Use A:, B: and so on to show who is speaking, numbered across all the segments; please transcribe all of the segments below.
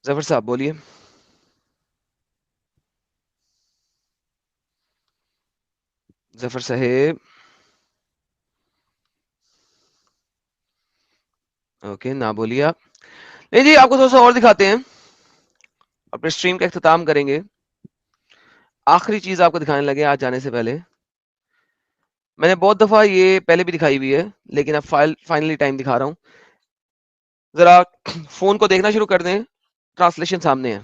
A: जफर साहब बोलिए। जफर साहेब, ओके ना बोलिए आप। नहीं जी, आपको थोड़ा सा और दिखाते हैं, अपने स्ट्रीम का इख्तिताम करेंगे। आखिरी चीज आपको दिखाने लगे आज जाने से पहले। मैंने बहुत दफा ये पहले भी दिखाई हुई है, लेकिन अब फाइनली टाइम दिखा रहा हूं। जरा फोन को देखना शुरू कर दें, ट्रांसलेशन सामने है।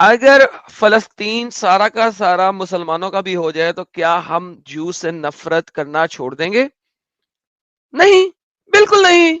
A: अगर फलस्तीन सारा का सारा मुसलमानों का भी हो जाए तो क्या हम जू से नफरत करना छोड़ देंगे? नहीं, बिल्कुल नहीं।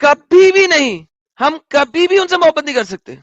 A: कभी भी नहीं, हम कभी भी उनसे मोहब्बत नहीं कर सकते।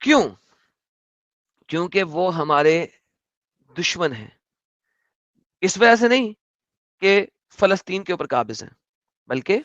A: क्यों? क्योंकि वो हमारे दुश्मन हैं। इस वजह से नहीं कि फलस्तीन के ऊपर काबिज हैं, बल्कि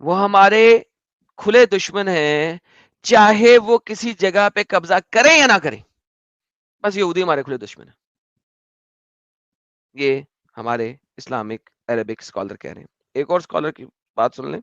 A: वो हमारे खुले दुश्मन हैं, चाहे वो किसी जगह पे कब्जा करें या ना करें। बस यहूदी हमारे खुले दुश्मन है। ये हमारे इस्लामिक अरबिक स्कॉलर कह रहे हैं। एक और स्कॉलर की बात सुन लें।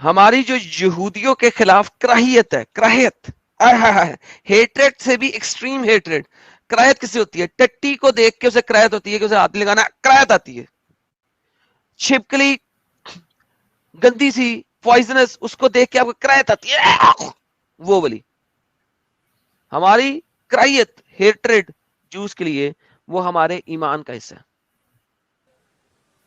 A: हमारी जो यहूदियों के खिलाफ कराहियत है, कराहियत, हेट्रेड से भी एक्सट्रीम हेट्रेड। कराहियत किससे होती है? टट्टी को देख के उसे कराहियत होती है कि उसे हाथ लगाना कराहियत आती है। छिपकली गंदी सी पॉइजनस, उसको देख के आपको कराहियत आती है, वो वाली हमारी कराहियत, हेट्रेड जूस के लिए, वो हमारे ईमान का हिस्सा है।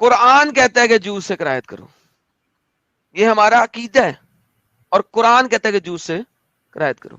A: कुरान कहता है कि जूस से कराहियत करो, ये हमारा अकीदा है, और कुरान कहता है कि जूस से कराहियत करो।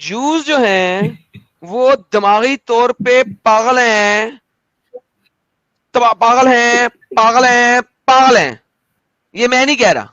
A: जूस जो हैं वो दिमागी तौर पे पागल हैं, पागल हैं, पागल हैं, पागल हैं। ये मैं नहीं कह रहा,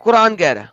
A: कुरान कह रहा है।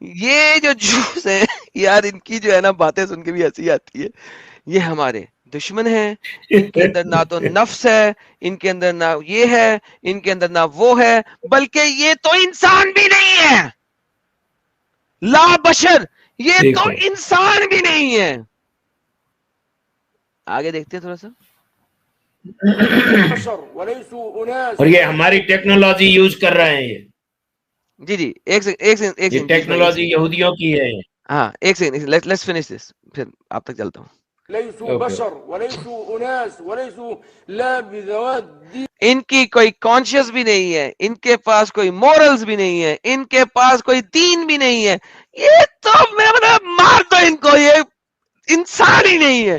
A: ये जो जूस है यार, इनकी जो है ना बातें सुन के भी हंसी आती है। ये हमारे दुश्मन हैं, इनके अंदर ना तो नफ्स है, इनके अंदर ना ये है, इनके अंदर ना वो है, बल्कि ये तो इंसान भी नहीं है। ला बशर, ये तो इंसान भी नहीं है। आगे देखते हैं थोड़ा सा।
B: और ये हमारी टेक्नोलॉजी यूज कर रहे हैं। ये
A: जी जी, एक सेकंड
B: ये टेक्नोलॉजी यहूदियों की है।
A: हाँ, एक सेकंड, लेट्स फिनिश दिस, फिर आप तक चलता हूँ। इनकी कोई कॉन्शियस भी नहीं है, इनके पास कोई मॉरल्स भी नहीं है, इनके पास कोई दीन भी नहीं है। ये तो मैं मतलब मार दो इनको, ये इंसान ही नहीं है।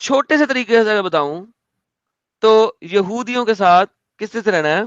A: छोटे से तरीके से अगर बताऊं तो यहूदियों के साथ किस तरह से रहना है।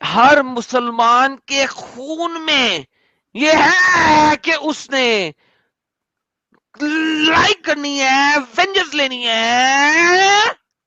A: हर मुसलमान के खून में ये है कि उसने लाइक करनी है, वेंजेंस लेनी है।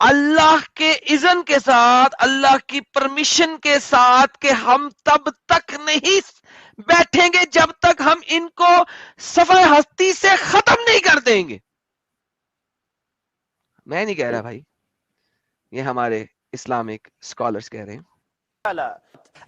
A: अल्लाह के इज़्न के साथ, अल्लाह की परमिशन के साथ कि हम तब तक नहीं बैठेंगे जब तक हम इनको सफर हस्ती से खत्म नहीं कर देंगे। मैं नहीं कह रहा भाई, ये हमारे इस्लामिक स्कॉलर्स कह रहे हैं।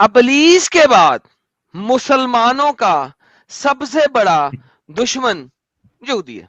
A: अबलीस के बाद मुसलमानों का सबसे बड़ा दुश्मन यहूदी है।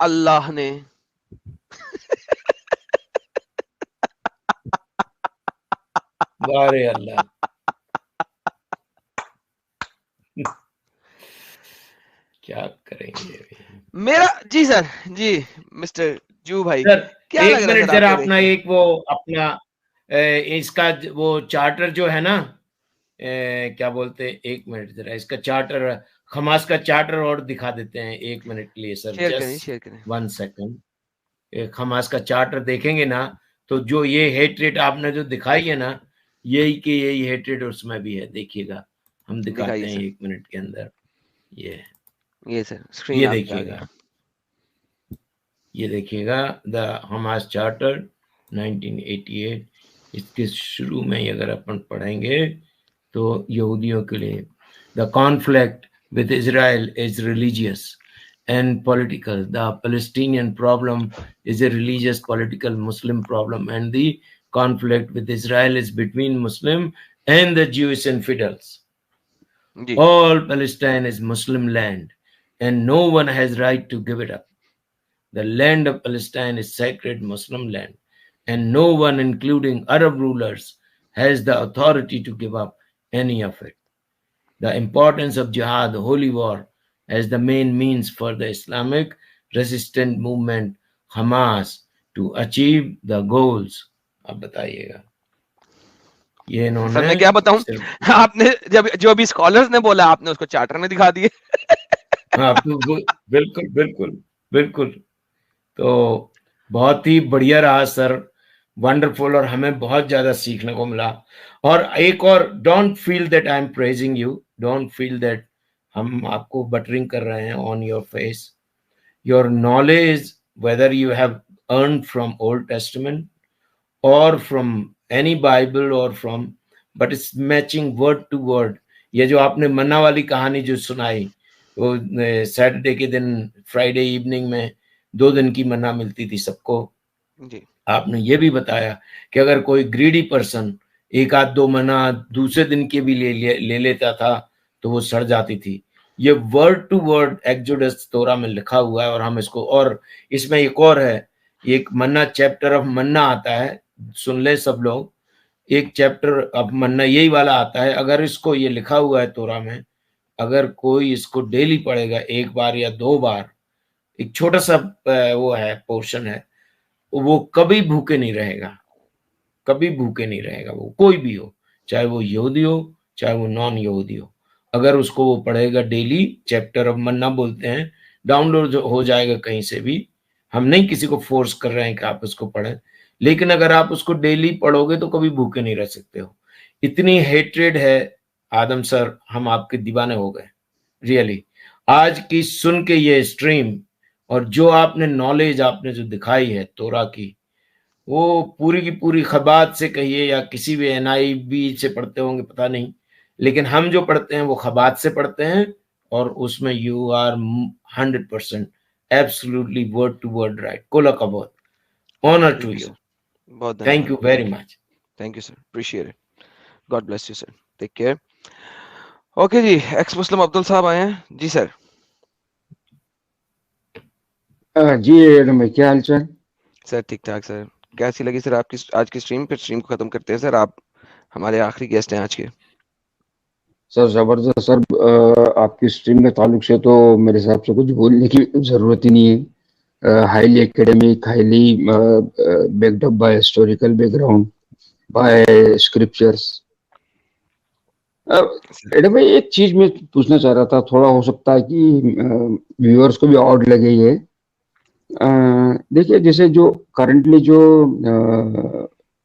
A: अल्लाह ने।
B: वारे अल्लाह। क्या करेंगे अभी?
A: मेरा जी सर, जी मिस्टर जू भाई,
B: सर
A: क्या
B: एक
A: लग रहा है
B: मिनट
A: सर
B: जरा
A: आपको
B: अपना
A: देख के?
B: एक वो अपना इसका वो चार्टर जो है ना, क्या बोलते हैं, एक मिनट जरा इसका चार्टर, हमास का चार्टर और दिखा देते हैं, एक मिनट के लिए सर,
A: शेयर करें,
B: जस्ट
A: शेयर करें।
B: 1 सेकंड। हमास का चार्टर देखेंगे ना तो जो ये हेट्रेट आपने जो दिखाई है ना, यही की यही हेट्रेट उसमें भी है, देखिएगा हम दिखाते
A: दिखाइए
B: हैं
A: सर।
B: 1 मिनट के अंदर।
A: ये सर स्क्रीन
B: ये
A: आप पे आ
B: देखिएगा,
A: गया।
B: ये देखिएगा, द हमास चार्टर 1988, इसके शुरू में ही अगर अपन पढ़ेंगे तो यहूदियों के लिए the conflict with Israel is religious and political. The Palestinian problem is a religious, political, Muslim problem, and the conflict with Israel is between Muslim and the Jewish infidels.
A: जी
B: All Palestine is Muslim land, and no one has right to give it up. The land of Palestine is sacred Muslim land, and no one, including Arab rulers, has the authority to give up any of it. The importance of jihad, the holy war, as the main means for the Islamic resistant movement Hamas to achieve the goals. अब बताइएगा, ये
A: sir
B: इन्होंने
A: मैं क्या बताऊं,
B: सिर्फ
A: आपने जब जो भी स्कॉलर्स ने बोला आपने उसको चार्टर में दिखा दिए।
B: हाँ बिल्कुल बिल्कुल बिल्कुल। तो बहुत ही बढ़िया रहा सर, वंडरफुल, और हमें बहुत ज्यादा सीखने को मिला। और एक और, don't feel that I am praising you, don't feel that हम आपको बटरिंग कर रहे हैं on your face. Your knowledge, whether you have earn from Old Testament और फ्रॉम एनी बाइबल और from, but it's matching word to word. ये जो आपने मन्ना वाली कहानी जो सुनाई, वो सैटरडे के दिन, फ्राइडे इवनिंग में 2 दिन की मन्ना मिलती थी सबको।
A: जी
B: आपने ये भी बताया कि अगर कोई ग्रीडी पर्सन 1 आध 2 मना दूसरे दिन के भी ले लेता था तो वो सड़ जाती थी। ये वर्ड टू वर्ड एक्सोडस तोरा में लिखा हुआ है, और हम इसको, और इसमें एक और है, एक मन्ना, चैप्टर ऑफ मन्ना आता है, सुन ले सब लोग, एक चैप्टर ऑफ मन्ना यही वाला आता है। अगर इसको, ये लिखा हुआ है तोरा में, अगर कोई इसको डेली पढ़ेगा 1 बार या 2 बार, एक छोटा सा वो है, पोर्शन है, वो कभी भूखे नहीं रहेगा, कभी भूखे नहीं रहेगा। वो कोई भी हो, चाहे वो यहूदी हो चाहे वो नॉन यहूदी हो, अगर उसको वो पढ़ेगा डेली, चैप्टर ऑफ मन्ना बोलते हैं, डाउनलोड हो जाएगा कहीं से भी। हम नहीं किसी को फोर्स कर रहे हैं कि आप उसको पढ़ें, लेकिन अगर आप उसको डेली पढ़ोगे तो कभी भूखे नहीं रह सकते हो। इतनी हेट्रेड है आदम सर, हम आपके दीवाने हो गए रियली। आज की सुन के ये स्ट्रीम और जो आपने नॉलेज आपने जो दिखाई है तोरा की, वो पूरी की पूरी खबात से कहिए या किसी भी NIV से पढ़ते होंगे पता नहीं, लेकिन हम जो पढ़ते हैं वो खबात से पढ़ते हैं, और उसमें you are 100% absolutely word to word right. कोला कबूत, ऑनर टू यू,
A: बहुत
B: thank you very much.
A: Thank you sir, appreciate it, God bless you sir, take care. Okay जी, एक्स मुस्लिम अब्दुल साहब आए हैं जी सर।
C: जी रमेश, क्या हाल चाल?
A: सर ठीक ठाक सर, कैसी लगी सर आपकी आज की स्ट्रीम? फिर स्ट्रीम को खत्म करते हैं सर, आप हमारे आखिरी गेस्ट हैं आज के।
C: सर जबरदस्त सर, आपकी स्ट्रीम के ताल्लुक से तो मेरे हिसाब से कुछ बोलने की जरूरत ही नहीं है। Highly academic, highly backed up by historical background, by scriptures. Adam भाई, एक चीज मैं पूछना चाह रहा था, थोड़ा हो सकता है कि व्यूअर्स को भी ऑड लगे ये। देखिए, जैसे जो करंटली जो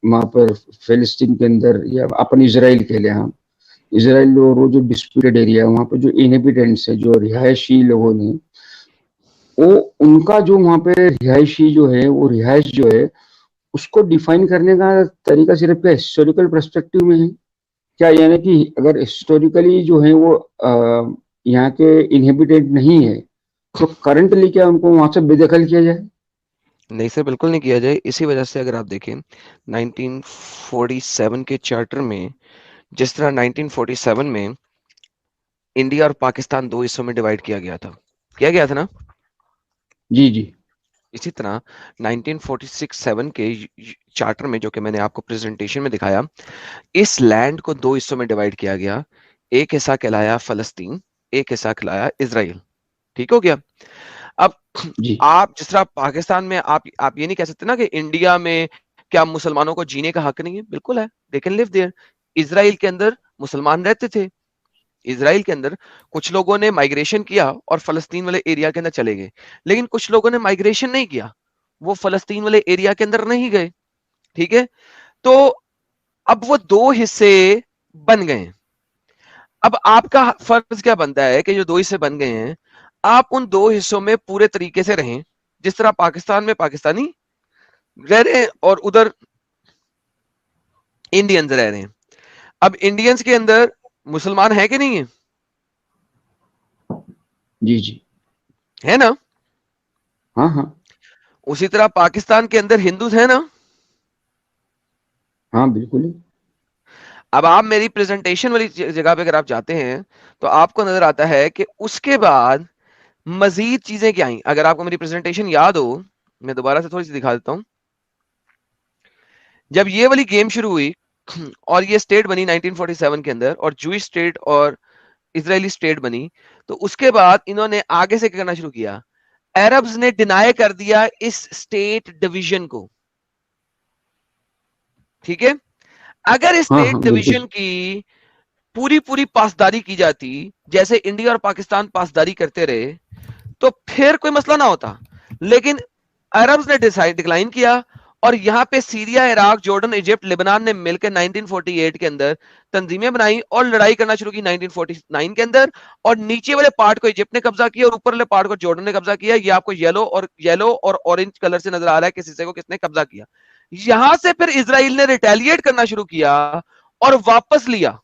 C: वहाँ पर फिलिस्तीन के अंदर, या अपन इसराइल के लिए, हाँ इसराइल और वो जो डिस्प्यूटेड एरिया है, वहाँ पर जो इनहेबिटेंट्स है, जो रिहायशी लोगों ने, वो उनका जो वहाँ पे रिहायशी जो है, वो रिहायश जो है, उसको डिफाइन करने का तरीका सिर्फ क्या हिस्टोरिकल पर्सपेक्टिव में है क्या? यानी कि अगर हिस्टोरिकली जो है वो यहाँ के इनहेबिटेंट नहीं है, तो करंटली क्या उनको वहां से बेदखल किया जाए?
A: नहीं सर, बिल्कुल नहीं किया जाए। इसी वजह से अगर आप देखें 1947 के चार्टर में, जिस तरह 1947 में इंडिया और पाकिस्तान दो हिस्सों में डिवाइड किया गया था ना,
C: जी जी।
A: इसी तरह 1946-7 के चार्टर में, जो कि मैंने आपको प्रेजेंटेशन में दिखाया, इस लैंड को दो हिस्सों में डिवाइड किया गया। एक हिस्सा कहलाया फलस्तीन, एक हिस्सा कहलाया इजराइल। ठीक हो गया। अब
C: जी
A: आप जिस तरह पाकिस्तान में, आप ये नहीं कह सकते ना कि इंडिया में क्या मुसलमानों को जीने का हक नहीं है। बिल्कुल है, they can live there. Israel के अंदर मुसलमान रहते थे। इजराइल के अंदर कुछ लोगों ने माइग्रेशन किया और फलस्तीन वाले एरिया के अंदर चले गए, लेकिन कुछ लोगों ने माइग्रेशन नहीं किया, वो फलस्तीन वाले एरिया के अंदर नहीं गए। ठीक है, तो अब वो दो हिस्से बन गए। अब आपका फर्ज क्या बनता है कि जो दो हिस्से बन गए हैं, आप उन दो हिस्सों में पूरे तरीके से रहें, जिस तरह पाकिस्तान में पाकिस्तानी रह रहे हैं और उधर इंडियंस रह रहे हैं। अब इंडियंस के अंदर मुसलमान है कि नहीं है?
C: जी जी।
A: है ना?
C: हाँ हाँ।
A: उसी तरह पाकिस्तान के अंदर हिंदूज है ना?
C: हाँ बिल्कुल।
A: अब आप मेरी प्रेजेंटेशन वाली जगह पे अगर आप जाते हैं तो आपको नजर आता है कि उसके बाद मजीद चीजें क्या आई। अगर आपको मेरी प्रेजेंटेशन याद हो, मैं दोबारा से थोड़ी सी दिखा देता हूं। जब ये वाली गेम शुरू हुई और ये स्टेट बनी 1947 के अंदर, और जूइश स्टेट और इजरायली स्टेट बनी, तो उसके बाद इन्होंने आगे से क्या करना शुरू किया। अरब्स ने डिनाई कर दिया इस स्टेट डिवीजन को। ठीक है, अगर इस
C: हाँ
A: स्टेट
C: हाँ बिल्कुल।
A: डिवीजन की पूरी पूरी पासदारी की जाती, जैसे इंडिया और पाकिस्तान पासदारी करते रहे, तो फिर कोई मसला ना होता। लेकिन अरब्स ने डिक्लाइन किया, और यहां पे Syria, Iraq, Jordan, Egypt, Lebanon ने मिलकर 1948 के अंदर तंजीमें बनाई और लड़ाई करना शुरू की 1949 के अंदर। और नीचे वाले पार्ट को इजिप्ट ने कब्जा किया और ऊपर वाले पार्ट को जॉर्डन ने कब्जा किया। ये आपको येलो और ऑरेंज कलर से नजर आ रहा है किस हिस्से को किसने कब्जा किया। यहां से फिर इसराइल ने रिटेलिएट करना शुरू किया और वापस लिया।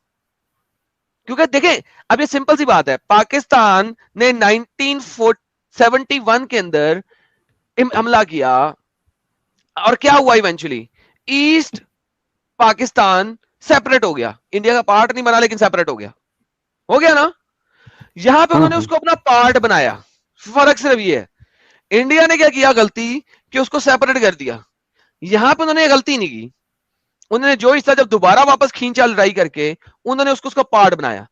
A: क्योंकि देखें, अब ये सिंपल सी बात है, पाकिस्तान ने 1971 के अंदर हमला किया, और क्या हुआ इवेंचुअली, ईस्ट पाकिस्तान सेपरेट हो गया। इंडिया का पार्ट नहीं बना, लेकिन सेपरेट हो गया ना। यहां पे
C: हाँ
A: उन्होंने
C: हाँ।
A: उसको अपना पार्ट बनाया। फर्क सिर्फ ये है, इंडिया ने क्या किया गलती कि उसको सेपरेट कर दिया। यहां पे उन्होंने गलती नहीं की। उन्होंने जो हिस्सा जब दोबारा वापस खींचा लड़ाई करके, उन्होंने उसको उसका पार्ट बनाया।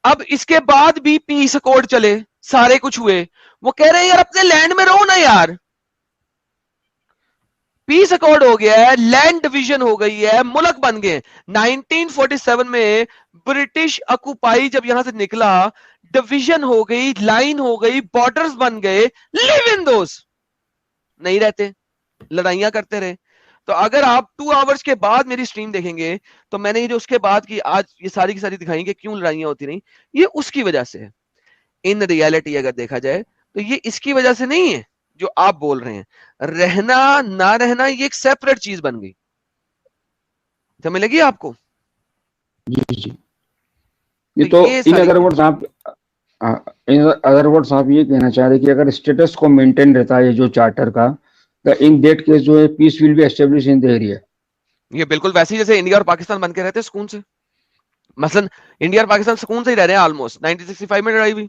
A: अब इसके बाद भी पीस अकॉर्ड चले, सारे कुछ हुए, वो कह रहे हैं यार अपने लैंड में रहो ना यार। पीस अकॉर्ड हो गया है, लैंड डिवीजन हो गई है, मुल्क बन गए। 1947 में ब्रिटिश ऑक्युपाई जब यहां से निकला, डिवीजन हो गई, लाइन हो गई, बॉर्डर्स बन गए, लिव इन दोस नहीं रहते, लड़ाइयां करते रहे। तो अगर आप 2 आवर्स के बाद मेरी स्ट्रीम देखेंगे, तो मैंने ये जो उसके बाद की आज ये सारी की सारी दिखाई कि क्यों लड़ाइयां होती रही, ये उसकी वजह से है। इन रियलिटी अगर देखा जाए तो ये इसकी वजह से नहीं है जो आप बोल रहे हैं। रहना ना रहना ये एक सेपरेट चीज बन गई। समझ लगी आपको?
C: जी जी। ये
A: तो
C: तो
A: ये
C: इन
A: सारी
C: अदर वर्ड्स आप इन अदर वर्ड्स आप ये कहना चाह रहे हैं कि अगर स्टेटस को मेंटेन रहता है जो चार्टर का, तो इन दैट केस जो है peace will be establish in the area.
A: ये बिल्कुल वैसे ही जैसे इंडिया और पाकिस्तान बन के रहते हैं सुकून से। मसलन इंडिया और पाकिस्तान सुकून से ही रह रहे हैं ऑलमोस्ट। 1965 में लड़ाई हुई,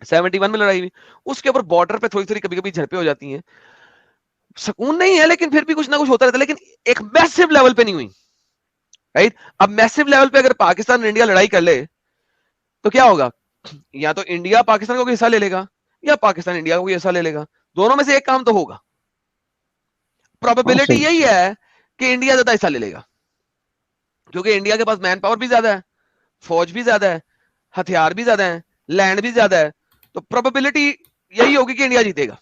A: 71 में लड़ाई हुई, उसके ऊपर बॉर्डर पे थोड़ी थोड़ी कभी कभी झड़पें हो जाती हैं। सुकून नहीं है, लेकिन फिर भी कुछ ना कुछ होता रहता है, लेकिन एक मैसिव लेवल पे नहीं हुई। राइट, अब मैसिव लेवल पे अगर पाकिस्तान और इंडिया लड़ाई कर ले तो क्या होगा, या तो इंडिया पाकिस्तान का कोई हिस्सा ले लेगा, या पाकिस्तान इंडिया का कोई हिस्सा ले लेगा। दोनों में से एक काम तो होगा।
C: हाँ
A: प्रोबेबिलिटी
C: सही
A: यही
C: सही।
A: है कि इंडिया ज्यादा हिस्सा ले लेगा, क्योंकि इंडिया के पास मैन पावर भी ज्यादा है, फौज भी ज्यादा है, हथियार भी ज्यादा है, लैंड भी ज्यादा है। तो प्रोबेबिलिटी यही होगी कि इंडिया जीतेगा।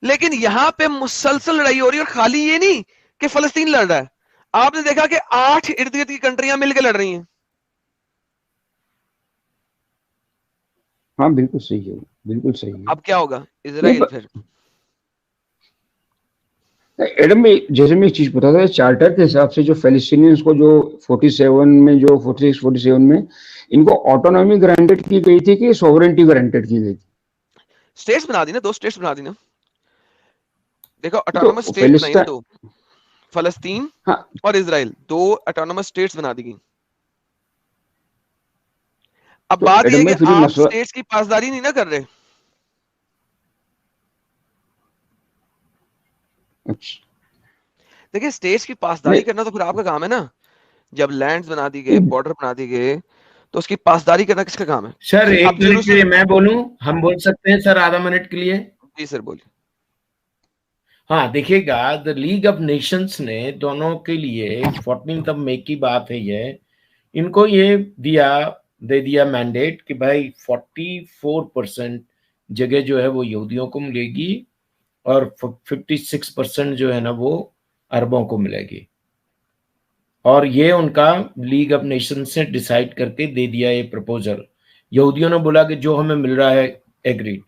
A: लेकिन यहां पे मुसलसल लड़ाई हो रही है, और खाली ये नहीं कि फलस्तीन लड़ रहा है, आपने देखा कि 8 इर्द गिर्द की कंट्रियां मिलकर लड़ रही हैं।
C: हाँ बिल्कुल सही है, बिल्कुल सही है।
A: अब क्या होगा,
C: नहीं
A: इजराइल फिर
C: एडम में जैसे मैं एक चीज बता था, चार्टर के हिसाब से जो फेलिस्टीनियंस को जो 47 में, जो 46 47 में इनको ऑटोनॉमी ग्रांटेड की गई थी कि सॉवरेंटी ग्रांटेड की गई थी?
A: स्टेट्स बना दी ना, 2 स्टेट्स बना दी ना। देखो
C: तो
A: ऑटोनोमस स्टेट बनाई ना
C: फिलिस्तीन,
A: 2, फलस्तीन
C: हाँ
A: और इजराइल, 2 ऑटोनोमस स्टेट्स बना दी गई। अब
C: तो
A: बात यह है
C: एडम
A: कि
C: में फिर
A: आप
C: मसला,
A: स्टेट्स की पासदारी नहीं ना कर रहे।
C: अच्छा
A: देखिए स्टेट्स की पासदारी
C: नहीं
A: करना तो फिर आपका काम है ना। जब लैंड्स बना दी गए, बॉर्डर बना दी गए, तो उसकी पासदारी करना किसका काम है?
B: सर एक
A: अब
B: मिनट के लिए
A: जेरूसलम,
B: मैं बोलूं, हम बोल सकते हैं सर आधा मिनट के लिए?
A: जी सर बोलिए।
B: हाँ देखिएगा, द लीग ऑफ नेशंस ने दोनों के लिए 14 मई की बात है ये, इनको ये दे दिया मैंडेट कि भाई 44% जगह जो है वो यहूदियों को मिलेगी और 56% जो है ना वो अरबों को मिलेगी। और ये उनका लीग ऑफ नेशंस से डिसाइड करके दे दिया ये प्रपोजल। यहूदियों ने बोला कि जो हमें मिल रहा है एग्रीड।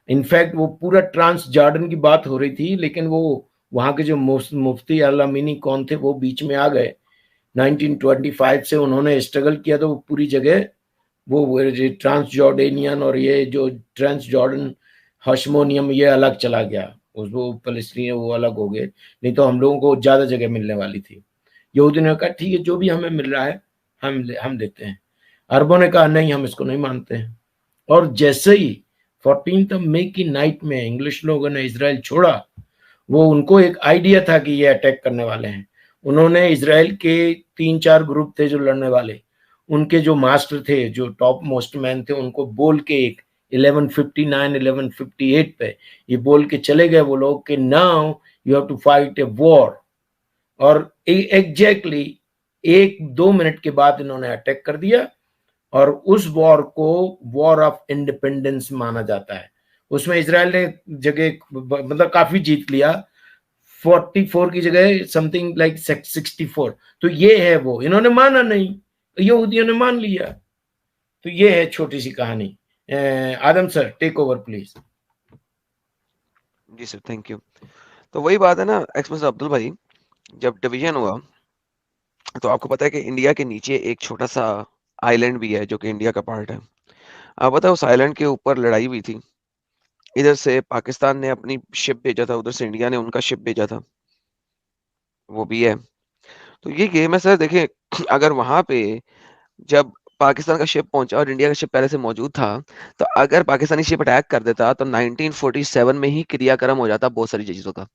B: इनफैक्ट वो पूरा ट्रांस जॉर्डन की बात हो रही थी, लेकिन वो वहां के जो मुफ्ती अल-अमीनी कौन थे वो बीच में आ गए। 1925 से उन्होंने स्ट्रगल किया, तो वो पूरी जगह वो ट्रांस जॉर्डेनियन और ये जो ट्रांस जॉर्डन हशमोनियम ये अलग चला गया, वो फलस्तीनी वो अलग हो गए, नहीं तो हम लोगों को ज्यादा जगह मिलने वाली थी। यहूदियों ने कहा ठीक है जो भी हमें मिल रहा है हम देते हैं। अरबों ने कहा नहीं हम इसको नहीं मानते हैं। और जैसे ही 14 मई की नाइट में इंग्लिश लोगों ने इजराइल छोड़ा, वो उनको एक आइडिया था कि ये अटैक करने वाले हैं। उन्होंने इजराइल के 3-4 ग्रुप थे जो लड़ने वाले, उनके जो मास्टर थे, जो टॉप मोस्ट मैन थे, उनको बोल के एक 1159 1158 पे ये बोल के चले गए वो लोग कि now you have to fight a war. और एग्जैक्टली 1-2 मिनट के बाद इन्होंने अटैक कर दिया, और उस वॉर को वॉर ऑफ इंडिपेंडेंस माना जाता है। उसमें इसराइल ने जगह मतलब काफी जीत लिया, 44 की जगह समथिंग लाइक 64। तो ये है वो, इन्होंने माना नहीं, यहूदियों ने मान लिया। तो ये है छोटी सी कहानी। Adam sir take over please.
A: जी सर थैंक यू। तो वही बात है ना एक्सप्रेस अब्दुल भाई, जब डिवीजन हुआ तो आपको पता है कि इंडिया के नीचे एक छोटा सा आइलैंड भी है जो कि इंडिया का पार्ट है। आप पता है उस आइलैंड के ऊपर लड़ाई हुई थी। इधर से पाकिस्तान ने अपनी शिप भेजा था, उधर से इंडिया ने उनका शिप भेजा था, वो भी है। तो ये गेम है सर। देखिए अगर वहां पे जब पाकिस्तान का शिप पहुंचा और इंडिया का शिप पहले से मौजूद था, तो अगर पाकिस्तानी शिप अटैक कर देता तो 1947 में ही क्रियाक्रम हो जाता बहुत सारी चीजों का।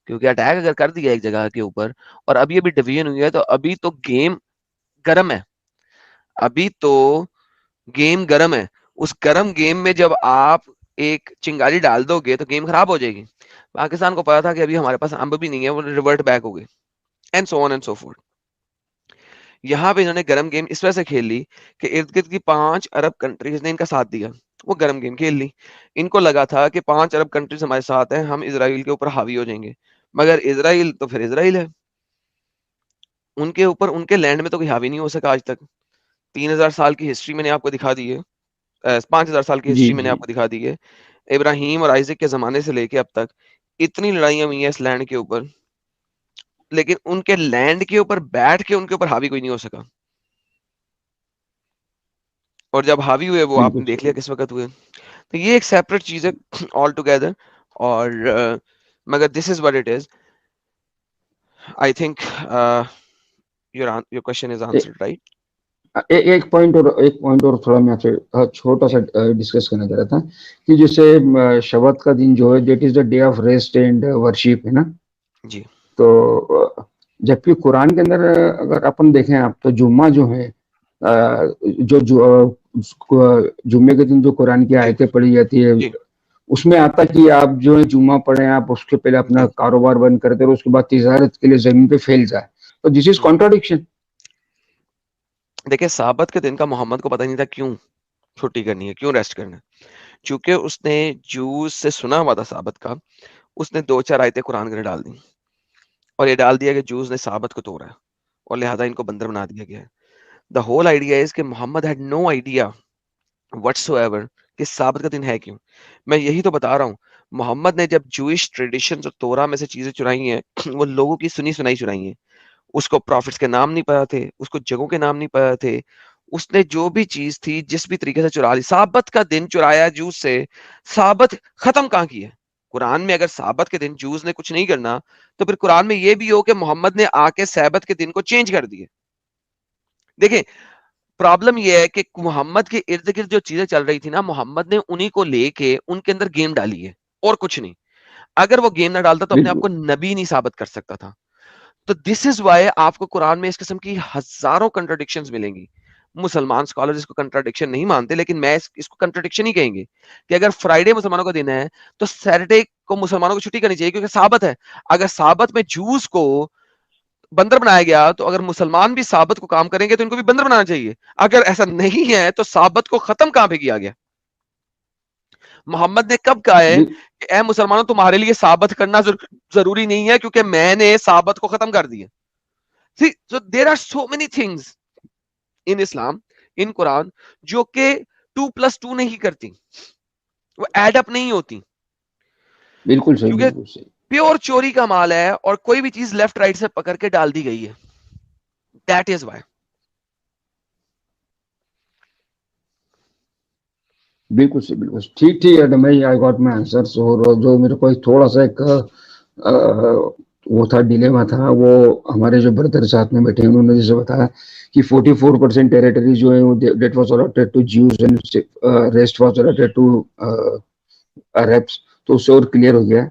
A: क्योंकि अटैक अगर कर दिया एक जगह के ऊपर और अभी अभी डिवीजन हुई है, तो अभी तो गेम गर्म है। अभी तो गेम गर्म है। उस गर्म गेम में जब आप एक चिंगारी डाल दोगे तो गेम खराब हो जाएगी। पाकिस्तान को पता था कि अभी हमारे पास अंब भी नहीं है, वो रिवर्ट बैक हो गए and so on and so fourth. यहाँ पे इन्होंने गरम गेम इस वजह से खेल ली कि इर्द गिर्द की 5 अरब कंट्रीज ने इनका साथ दिया, वो गरम गेम खेल ली। इनको लगा था कि 5 अरब कंट्रीज हमारे साथ हैं, हम इसराइल के ऊपर हावी हो जाएंगे। मगर इसराइल तो फिर इसराइल है, उनके ऊपर उनके लैंड में तो कोई हावी नहीं हो सका आज तक। 3000 साल की हिस्ट्री मैंने आपको दिखा दी है, 5000 साल की
C: जी
A: हिस्ट्री मैंने
C: जी
A: आपको दिखा दी है। इब्राहिम और आइजक के जमाने से लेके अब तक इतनी लड़ाइयां हुई हैं इस लैंड के ऊपर, लेकिन उनके लैंड के ऊपर बैठ के उनके ऊपर हावी कोई नहीं हो सका। और जब हावी हुए वो
C: बिल्कुल
A: आपने देख
C: सही।
A: लिया किस वक्त हुए। तो ये एक सेपरेट चीज है ऑल टुगेदर। और मगर this is what it is. I think your question is answered right.
C: एक पॉइंट और थोड़ा मैं आपसे छोटा सा डिस्कस करना चाह रहा था कि जैसे शबत का दिन जो है that is the day of rest and worship, है ना?
A: जी
C: तो जबकि कुरान के अंदर अगर अपन देखें आप, तो जुम्मा जो है जुम्मे के दिन जो कुरान की
A: जी
C: आयतें पढ़ी जाती है,
A: जी
C: उसमें आता कि आप जो है जुम्मा पढ़ें, आप उसके पहले अपना
A: जी।
C: कारोबार बंद कर दे और उसके बाद तिजारत के लिए जमीन पे फैल जाए। तो दिस इज कॉन्ट्राडिक्शन।
A: देखिए साबत के दिन का मोहम्मद को पता नहीं था क्यों छुट्टी करनी है, क्यों रेस्ट करना है। चूंकि उसने जूस से सुना हुआ था साबत का, उसने 2-4 आयतें कुरान के अंदर डाल दी और ये डाल दिया कि जूस ने साबत को तोड़ा है और लिहाजा इनको बंदर बना दिया गया है। द होल आइडिया इज कि Muhammad had no idea whatsoever कि साबत का दिन है क्यों। मैं यही तो बता रहा हूँ, मोहम्मद ने जब जूइश ट्रेडिशन और तोरा में से चीजें चुराई हैं वो लोगों की सुनी सुनाई चुराई हैं। उसको प्रॉफिट्स के नाम नहीं पता थे, उसको जगहों के नाम नहीं पता थे। उसने जो भी चीज थी जिस भी तरीके से चुरा ली, साबत का दिन चुराया जूस से, साबत खत्म कहाँ की है? कुरान में अगर साबत के दिन जूस ने कुछ नहीं करना तो फिर कुरान में ये भी हो कि मोहम्मद ने आके साबत के दिन को चेंज कर दिए। देखिए प्रॉब्लम ये है कि मोहम्मद के इर्द गिर्द जो चीजें चल रही थी ना, मोहम्मद ने उन्हीं को लेके उनके अंदर गेम डाली है और कुछ नहीं। अगर वो गेम ना डालता तो अपने आप को
C: बिल्कुल
A: नबी नहीं साबित कर सकता था। तो दिस इज वाई आपको कुरान में इस किस्म की हजारों कंट्राडिक्शंस मिलेंगी। मुसलमान स्कॉलर इसको कंट्राडिक्शन नहीं मानते, लेकिन मैं इसको कंट्राडिक्शन ही कहेंगे कि अगर फ्राइडे मुसलमानों का दिन है तो सैटरडे को मुसलमानों को छुट्टी करनी चाहिए, क्योंकि साबत है। अगर साबत में जूस को बंदर बनाया गया तो अगर मुसलमान भी साबत को काम करेंगे तो इनको भी बंदर बनाना चाहिए। अगर ऐसा नहीं है तो साबत को खत्म कहां पे किया गया? मोहम्मद ने कब कहा है
C: बि-
A: कि ए मुसलमानों तुम्हारे लिए साबत करना जरूरी नहीं है क्योंकि मैंने साबत को खत्म कर दिया। See, so there are so many things in Islam, in Quran, जो कि 2+2 नहीं करती, वो एड अप नहीं होती,
C: बिल्कुल सही,
A: क्योंकि
C: बिल्कुल सही।
A: प्योर चोरी का माल है और कोई भी चीज लेफ्ट राइट से पकड़ के डाल दी गई है। That is why.
C: बिल्कुल सही, बिल्कुल ठीक ठीक है भाई, आई गॉट माई आंसर्स। और जो मेरे को एक थोड़ा सा एक वो था, डिलेमा था, वो हमारे जो ब्रदर साथ में बैठे हैं उन्होंने जैसे बताया कि 44% टेरिटरी जो है that was allotted to Jews and rest was allotted to Arabs, तो उससे और क्लियर हो गया।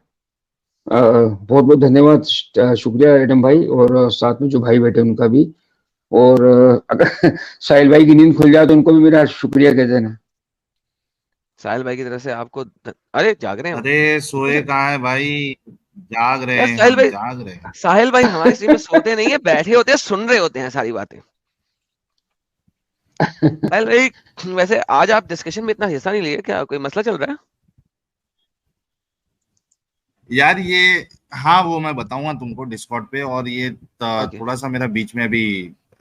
C: बहुत बहुत धन्यवाद, शुक्रिया एडम भाई, और साथ में जो भाई बैठे उनका भी। और अगर साहिल भाई की नींद खुल जाए तो उनको भी मेरा शुक्रिया कह देना।
A: साहिल भाई की तरफ से आपको अरे जाग रहे हैं हम।
D: अरे सोए कहाँ है भाई, जाग रहे
A: यार
D: हैं,
A: साहिल
D: हम
A: भाई,
D: जाग रहे हैं।
A: साहिल भाई हमारे स्ट्रीम में सोते नहीं है, बैठे होते हैं, सुन रहे होते हैं सारी बातें। साहिल भाई वैसे आज आप डिस्कशन में इतना हिस्सा नहीं लिए, क्या कोई मसला चल रहा है?
D: यार ये, हाँ वो मैं बताऊंगा तुमको डिस्कॉर्ड पे। और ये
A: ओके
D: थोड़ा सा मेरा बीच में अभी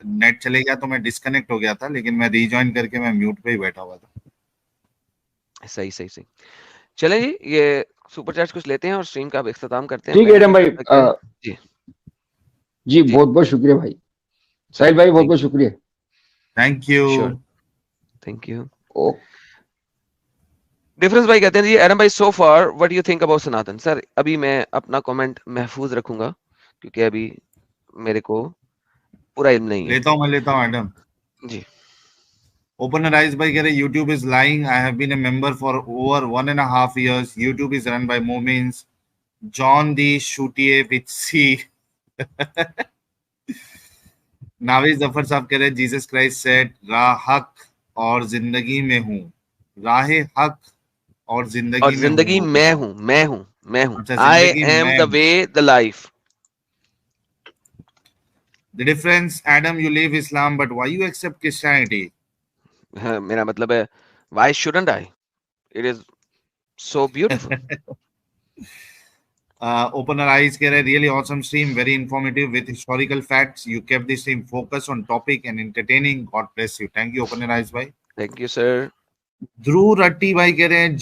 D: नेट चले गया तो मैं डिस्कनेक्ट हो गया था, लेकिन मैं रीजॉइन करके मैं म्यूट पे ही बैठा हुआ था।
A: सही सही सही। चले जी, ये सुपर चैट्स कुछ लेते हैं और स्ट्रीम का अब इख्तिताम करते हैं।
C: ठीक है
A: पहले
C: एडम भाई,
A: जी
C: जी
A: जी
C: बहुत बहुत शुक्रिया भाई, साहिल भाई बहुत बहुत शुक्रिया।
D: Thank you.
A: Sure, thank you.
C: ओ
A: डिफरेंस भाई कहते हैं जी, एडम भाई so far what do you think about Sanatan? Sir अभी मैं अपना कमेंट महफूज रखूंगा क्योंकि अभी मेरे को पूरा इल्म नहीं है।
D: मैं लेता हूँ मैडम
A: जी।
D: ओपनर आइज भाई कह रहे YouTube is lying, I have been a member for over 1.5 years, YouTube is run by मोमिन्स, जॉन दी शूटिए विथ सी। नाविज जफर साहब कह रहे जीसस क्राइस्ट सेड राह हक और जिंदगी में हूँ, राह हक और
A: जिंदगी मैं हूँ, मैं हूँ, मैं हूँ।
D: अच्छा,
A: आई
D: जिंदगी
A: एम
D: मैं
A: the way the life.
D: The difference, Adam, you leave Islam, but why you accept Christianity?
A: मेरा मतलब है why shouldn't I? It is so beautiful.
D: Opener eyes keh rahe, really awesome stream, very informative with historical facts. You kept the stream focused on topic and entertaining. God bless you. Thank you, Opener eyes bhai.
A: Thank you sir.
D: Dhruv Ratti bhai keh rahe,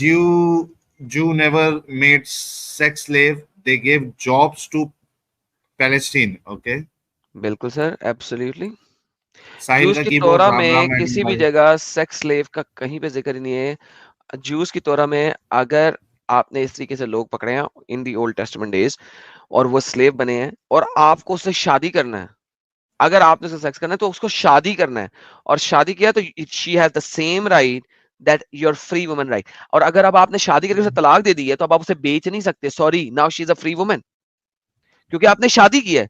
D: Jew never made sex slave. They gave jobs to Palestine. Okay.
A: बिल्कुल sir, absolutely.
D: साहिल
A: juice
D: का
A: की
D: keyboard,
A: तोरा
D: राम
A: में
D: राम
A: किसी
D: Adam
A: भी
D: भाई।
A: जगह sex slave का कहीं पे जिक्र ही नहीं है। जूस की तोरा में अगर आपने इस तरीके से लोग पकड़े हैं इन दी ओल्ड टेस्टामेंट डेज और वो स्लेव बने हैं और आपको उससे शादी करना है, अगर आपने उससे सेक्स करना है तो उसको शादी करना है और शादी किया तो she has the same right that your free woman right. और अगर अब आपने शादी करके उसे तलाक दे दी है तो अब आप उसे बेच नहीं सकते, sorry now she is a free woman, क्योंकि आपने शादी की है।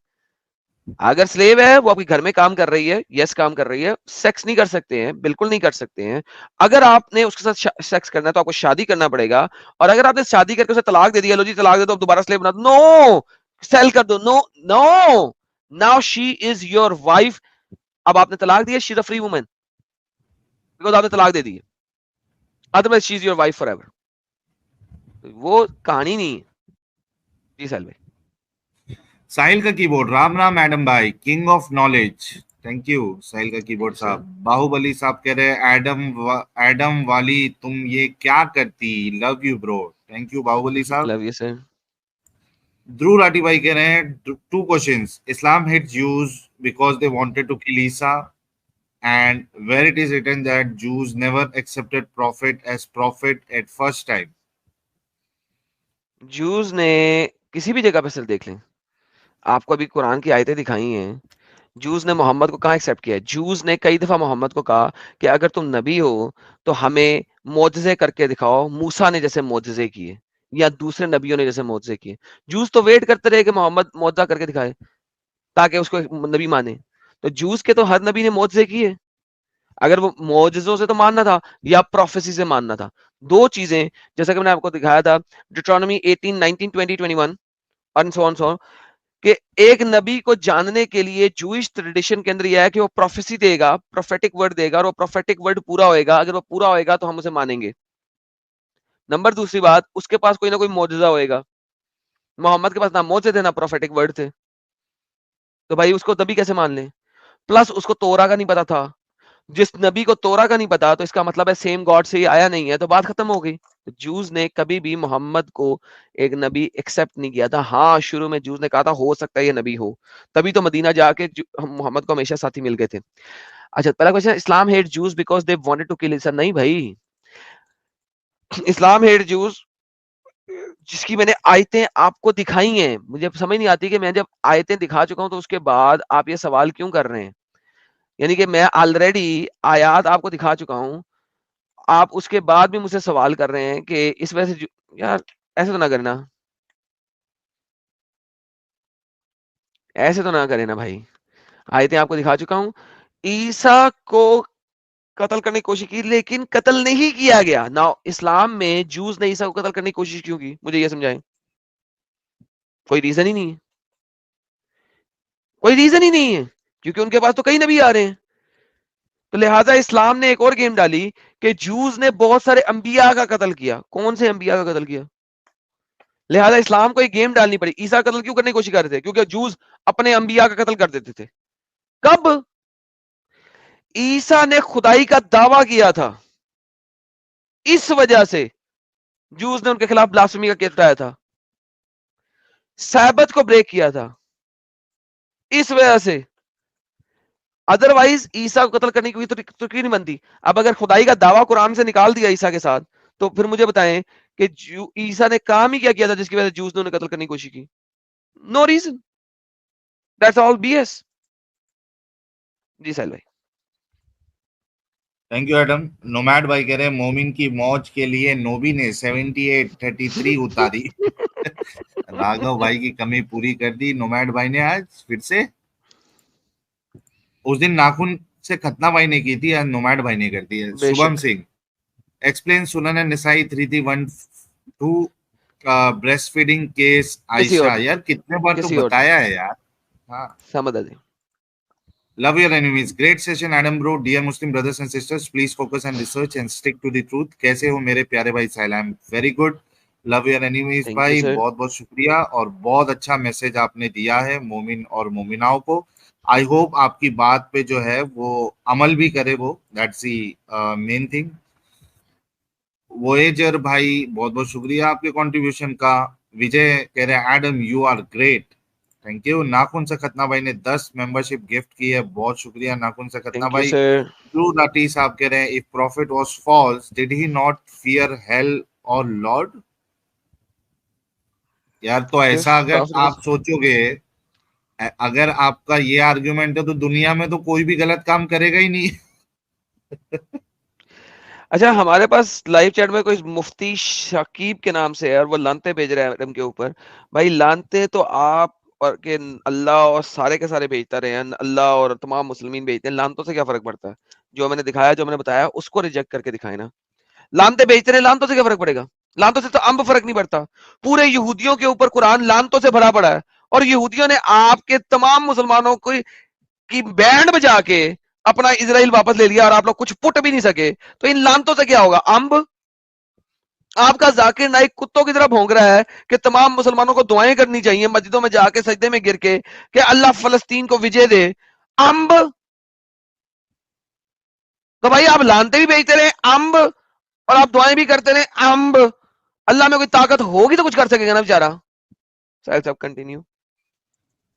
A: अगर स्लेव है वो आपके घर में काम कर रही है, यस काम कर रही है, सेक्स नहीं कर सकते हैं, बिल्कुल नहीं कर सकते हैं। अगर आपने उसके साथ सेक्स करना है तो आपको शादी करना पड़ेगा। और अगर आपने शादी करके उसे तलाक दे दिया, लो जी तलाक दे दो, अब दोबारा स्लेव बना दो, नो सेल कर दो, no no, now she is your wife. अब आपने तलाक दिया, she is a free woman because आपने तलाक दे दी है, otherwise she is your wife forever. वो कहानी नहीं है जी साहिल भाई।
D: साहिल का कीबोर्ड, राम राम एडम भाई, king of knowledge. Thank you Sahil का कीबोर्ड साहब। बाहुबली साहब कह रहे एडम वाली तुम ये क्या करती, love you bro. Thank you Baahubali साहब।
A: Love you sir.
D: Dhruv Rathee भाई कह रहे हैं 2 questions, Islam hate Jews because they wanted to kill Isa, and where it is written that Jews never accepted prophet as prophet at first time.
A: Juice ने किसी भी जगह पे सिर्फ देख लें, आपको अभी कुरान की आयतें दिखाई हैं, जूस ने मोहम्मद को कहाँ एक्सेप्ट किया है? जूस ने कई दफा मोहम्मद को कहा कि अगर तुम नबी हो तो हमें मोजज़े करके दिखाओ, मूसा ने जैसे मोजज़े किए या दूसरे नबियों ने जैसे मोजज़े किए। जूस तो वेट करते रहे कि मोहम्मद मोजज़ा करके दिखाए ताकि उसको एक नबी माने। तो जूस के तो हर नबी ने मोजज़े किए, अगर वो मोजज़ों से तो मानना था या प्रोफेसी से मानना था। दो चीजें, जैसा कि मैंने आपको दिखाया था डिट्रोनॉमी 18, 19, 20, 21 और सो ऑन सो, कि एक नबी को जानने के लिए जूइश ट्रेडिशन के अंदर यह है कि वो प्रोफेसी देगा, प्रोफेटिक वर्ड देगा, और वो प्रोफेटिक वर्ड पूरा होएगा। अगर वो पूरा होएगा तो हम उसे मानेंगे। नंबर दूसरी बात, उसके पास कोई ना कोई मौजूदा होएगा। मोहम्मद के पास ना मौजूद थे ना प्रोफेटिक वर्ड थे, तो भाई उसको नबी कैसे मान लें? प्लस उसको तोरा का नहीं पता था। जिस नबी को तोरा का नहीं पता तो इसका मतलब है सेम गॉड से ही आया नहीं है, तो बात खत्म हो गई। तो जूस ने कभी भी मोहम्मद को एक नबी एक्सेप्ट नहीं किया था। हाँ, शुरू में जूस ने कहा था हो सकता है ये नबी हो, तभी तो मदीना जाके मोहम्मद को हमेशा साथी मिल गए थे। अच्छा, पहला question, Islam hate Jews because they wanted to kill ईसा। नहीं भाई, इस्लाम हेट जूस जिसकी मैंने आयतें आपको दिखाई हैं, मुझे समझ नहीं आती कि मैं जब आयतें दिखा चुका हूं तो उसके बाद आप ये सवाल क्यों कर रहे हैं। यानी कि मैं ऑलरेडी आयात आपको दिखा चुका हूं, आप उसके बाद भी मुझसे सवाल कर रहे हैं कि इस वजह से यार ऐसे तो ना करना, ऐसे तो ना करें ना भाई। आयतें आपको दिखा चुका हूं, ईसा को कत्ल करने की कोशिश की लेकिन कत्ल नहीं किया गया ना। इस्लाम में जूस ने ईसा को कत्ल करने की कोशिश क्यों की, मुझे ये समझाएं। कोई रीजन ही नहीं है, कोई रीजन ही नहीं है, क्योंकि उनके पास तो कई नबी आ रहे हैं। तो लिहाजा इस्लाम ने एक और गेम डाली कि जूस ने बहुत सारे अंबिया का कत्ल किया। कौन से अंबिया का कत्ल किया? लिहाजा इस्लाम को एक गेम डालनी पड़ी। ईसा कत्ल क्यों करने की कोशिश कर रहे थे? क्योंकि जूस अपने अंबिया का कत्ल कर देते थे। कब? ईसा ने खुदाई का दावा किया था, इस वजह से जूस ने उनके खिलाफ ब्लास्फेमी का केस उठाया था, सैबत को ब्रेक किया था, इस वजह से। अदरवाइज ईसा को कत्ल करने की तो क्यों नहीं बनती। अब अगर खुदाई का दावा कुरान से निकाल दिया ईसा के साथ, तो फिर मुझे बताएं कि ईसा ने काम ही क्या किया था जिसकी वजह से जूस ने उन्हें कत्ल करने की कोशिश की? No reason, that's all BS. जी साहिल भाई।
D: Thank you Adam. नोमैड भाई कह रहे हैं मोमिन की मौज के लिए नोबी ने 78-33 उतारी। राघव भाई की कमी पूरी कर दी नोमैड भाई ने आज फिर से। उस दिन नाखून से खतना भाई ने की थी, आज नोमैड भाई ने कर दी है। शुभम सिंह एक्सप्लेन सुनन Nasai 3312 breast feeding case Ayesha. यार कितने बार तो बताया है यार। हाँ,
A: समझ आ गया।
D: Love your enemies. Great session, Adam bro. Dear Muslim brothers and sisters, please focus on research and stick to the truth. कैसे हो मेरे प्यारे भाई साहिल? I'm very good. Love your enemies भाई, बहुत बहुत शुक्रिया और बहुत अच्छा मैसेज आपने दिया है मोमिन और मोमिनाओं को। आई होप आपकी बात पे जो है वो अमल भी करे वो, that's the main thing. Voyager भाई बहुत बहुत शुक्रिया आपके कंट्रीब्यूशन का। विजय कह रहे हैं Adam you are great, thank you. नाखून से खतना भाई ने 10 मेंबरशिप गिफ्ट की है, बहुत शुक्रिया नाखून से खतना भाई। ध्रुव राठी साहब कह रहे हैं if prophet was false did he not fear hell और लॉर्ड। यार तो ऐसा अगर आप सोचोगे, अगर आपका ये आर्गुमेंट है तो दुनिया में तो कोई भी गलत काम करेगा ही नहीं।
A: अच्छा, हमारे पास लाइव चैट में कोई मुफ्ती शकीब के नाम से है और वो लानते भेज रहे हैं एडम के ऊपर। भाई लानते तो आप और के अल्लाह और सारे के सारे भेजता रहे हैं, अल्लाह और तमाम मुस्लिमीन भेजते हैं। लानतों से क्या फर्क पड़ता है? जो मैंने दिखाया, जो मैंने बताया उसको रिजेक्ट करके दिखाए ना। लानते भेजते रहे, लानतों से क्या फर्क पड़ेगा? लानतों से तो अंब फर्क नहीं पड़ता। पूरे यहूदियों के ऊपर कुरान लानतों से भरा पड़ा है और यहूदियों ने आपके तमाम मुसलमानों को की बैंड बजा के अपना इजराइल वापस ले लिया और आप लोग कुछ पुट भी नहीं सके। तो इन लानतों से क्या होगा? अंब। आपका जाकिर नाइक कुत्तों की तरह भौंक रहा है कि तमाम मुसलमानों को दुआएं करनी चाहिए मस्जिदों में जाके सजदे में गिर के कि अल्लाह फलस्तीन को विजय दे। अंब। तो भाई आप लानते भी भेजते रहे अंब और आप दुआएं भी करते रहे अंब। अल्लाह में कोई ताकत होगी तो कुछ कर सकेगा ना बेचारा। साहिल साहब कंटिन्यू।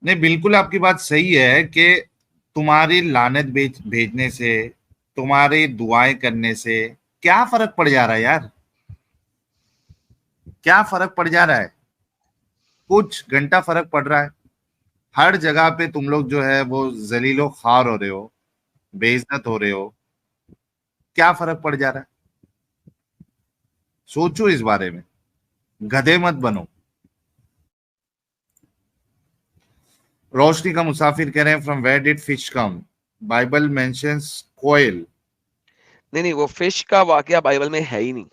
D: नहीं, बिल्कुल आपकी बात सही है कि तुम्हारी लानत भेजने से, तुम्हारी दुआएं करने से क्या फर्क पड़ जा रहा है यार? क्या फर्क पड़ जा रहा है? कुछ घंटा फर्क पड़ रहा है। हर जगह पे तुम लोग जो है वो जलीलो खार हो रहे हो, बेइज्जत हो रहे हो। क्या फर्क पड़ जा रहा है? सोचो इस बारे में, गधे मत बनो। रोशनी का मुसाफिर कह रहे हैं from where did fish come? Bible mentions कोयल।
A: नहीं, वो फिश का वाकया बाइबल में है ही नहीं।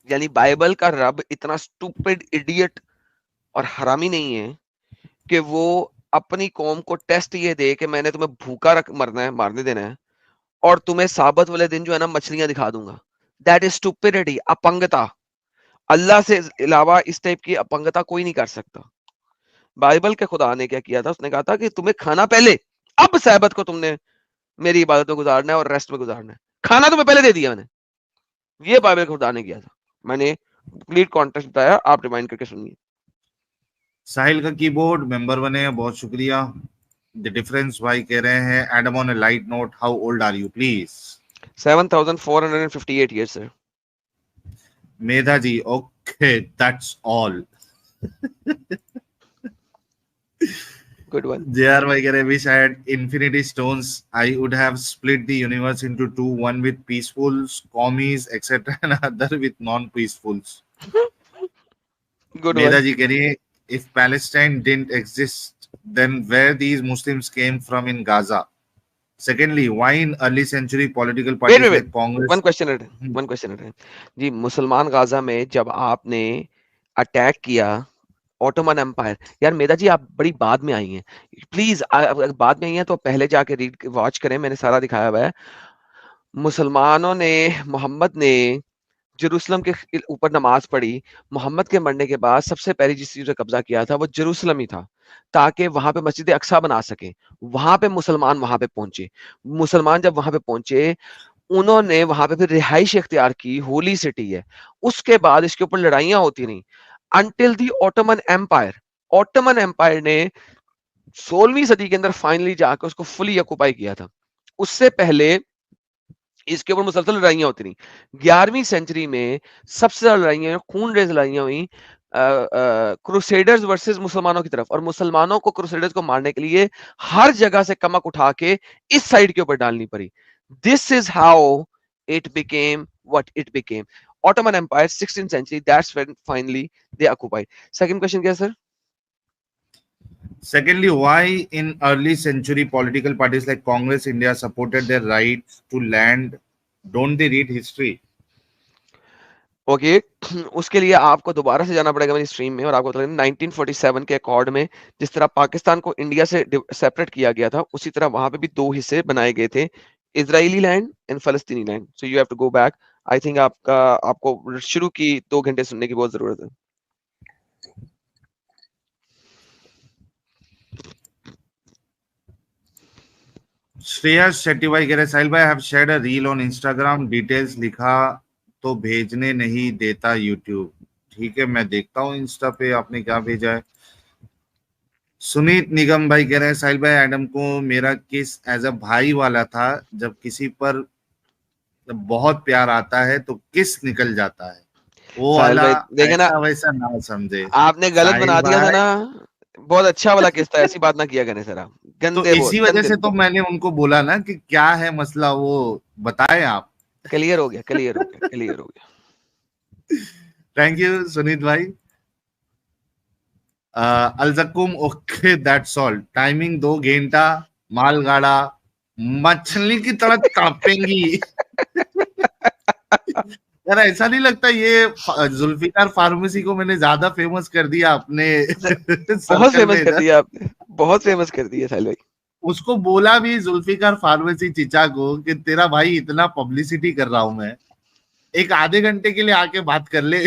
A: यानी बाइबल का रब इतना स्टूपिड, इडियट और हरामी नहीं है कि वो अपनी कौम को टेस्ट ये दे कि मैंने तुम्हें भूखा रख मरना है, मारने देना है, और तुम्हें साबत वाले दिन जो है ना मछलियां दिखा दूंगा। दैट इज स्टूपिडिटी, अपंगता। अल्लाह से अलावा इस टाइप की अपंगता कोई नहीं कर सकता। बाइबल के खुदा ने क्या किया था, उसने कहा था कि तुम्हें खाना पहले, अब सैबत को तुमने मेरी इबादत में गुजारना है और रेस्ट में गुजारना है। खाना तुम्हें पहले दे दिया मैंने। ये बाइबल के खुदा ने किया था। मैंने कंप्लीट कॉन्टेक्स्ट बताया, आप रिमाइंड करके सुनिए।
D: साहिल का कीबोर्ड मेंबर बने हैं, बहुत शुक्रिया। द डिफरेंस भाई कह रहे हैं Adam on a light note, how old are you please?
A: 7458 years sir.
D: Medha ji, okay that's all.
A: Good one.
D: JR भाई कह रहे हैं wish I had infinity stones, I would have split the universe into two, one with peacefuls, commies, etc. and other with non-peacefuls.
A: Good
D: Medha
A: one.
D: जी कह रही है if Palestine didn't exist, then where these Muslims came from in Gaza? Secondly, why in early century political parties
A: wait.
D: like Congress?
A: One question at a time. One question at a time. जी, मुसलमान Gaza में जब आपने attack किया Ottoman empire, यार मेधा जी आप बड़ी बाद में आई हैं, प्लीज बाद में आई हैं तो पहले जाके रीड वॉच करें, मैंने सारा दिखाया हुआ है। मुसलमानों ने, मोहम्मद ने जेरूसलम के ऊपर नमाज पढ़ी। मोहम्मद के मरने के बाद सबसे पहले जिस चीज पे कब्जा किया था वो जेरूसलम ही था, ताकि वहां पे मस्जिद अक्सा बना सके। वहां पे मुसलमान वहां पे पहुंचे। मुसलमान जब वहां पे पहुंचे, उन्होंने वहां पे फिर रिहाइश इख्तियार की, होली सिटी है। उसके बाद इसके ऊपर लड़ाइयां होती रही until the Ottoman empire. Ottoman empire ने 16वीं सदी के अंदर फाइनली जाकर उसको फुली ऑक्युपाई किया था। उससे पहले इसके ऊपर मुसलसल लड़ाइयां होती रही। 11वीं सेंचुरी में सबसे ज्यादा लड़ाइयां, खून रेज लड़ाइयां हुई क्रूसेडर्स वर्सेस मुसलमानों की तरफ, और मुसलमानों को क्रूसेडर्स को मारने के लिए हर जगह से कमक उठा के इस साइड के ऊपर डालनी पड़ी। This is how it became what it became. Ottoman empire 16th century, that's when finally they occupied. Second question क्या है sir?
D: Secondly, why in early century political parties like Congress India supported their rights to land? Don't they read history?
A: Okay उसके लिए आपको दोबारा से जाना पड़ेगा मेरी स्ट्रीम में, और आपको 1947 के अकॉर्ड में जिस तरह पाकिस्तान को इंडिया से सेपरेट किया गया था, उसी तरह वहां पे भी दो हिस्से बनाए गए थे, इजरायली लैंड एंड फलस्तीनी land. So you have to go back. I think आपको शुरू की 2 घंटे सुनने की बहुत जरूरत है।
D: श्रेयस शेट्टी भाई कह रहे साहिल भाई, have shared a reel on Instagram, details लिखा तो भेजने नहीं देता यूट्यूब। ठीक है, मैं देखता हूँ इंस्टा पे आपने क्या भेजा है। सुनीत निगम भाई कह रहे हैं साहिल भाई, एडम को मेरा किस एज अ भाई वाला था, जब किसी पर बहुत प्यार आता है तो किस निकल जाता है, वो वाला
A: देखे ना,
D: वैसा ना समझे।
A: आपने गलत बना दिया था ना। बहुत अच्छा वाला किस था, ऐसी बात ना किया करें सर आप, गंदे।
D: तो इसी वजह से तो मैंने उनको बोला ना कि क्या है मसला, वो बताएं आप।
A: क्लियर हो गया, क्लियर हो गया, क्लियर हो गया।
D: थैंक यू सुनीत भाई। अलजकुम, ओके दैट्स ऑल। टाइमिंग 2 घंटा, मालगाड़ा मछली की तरह तड़पेंगी। यार ऐसा नहीं लगता ये जुल्फिकार फार्मेसी को मैंने ज्यादा फेमस कर दिया अपने?
A: बहुत फेमस कर दिया आपने, बहुत फेमस कर दिया साहिल भाई।
D: उसको बोला भी जुल्फिकार फार्मेसी चीचा को कि तेरा भाई इतना पब्लिसिटी कर रहा हूं मैं, एक आधे घंटे के लिए आके बात कर ले।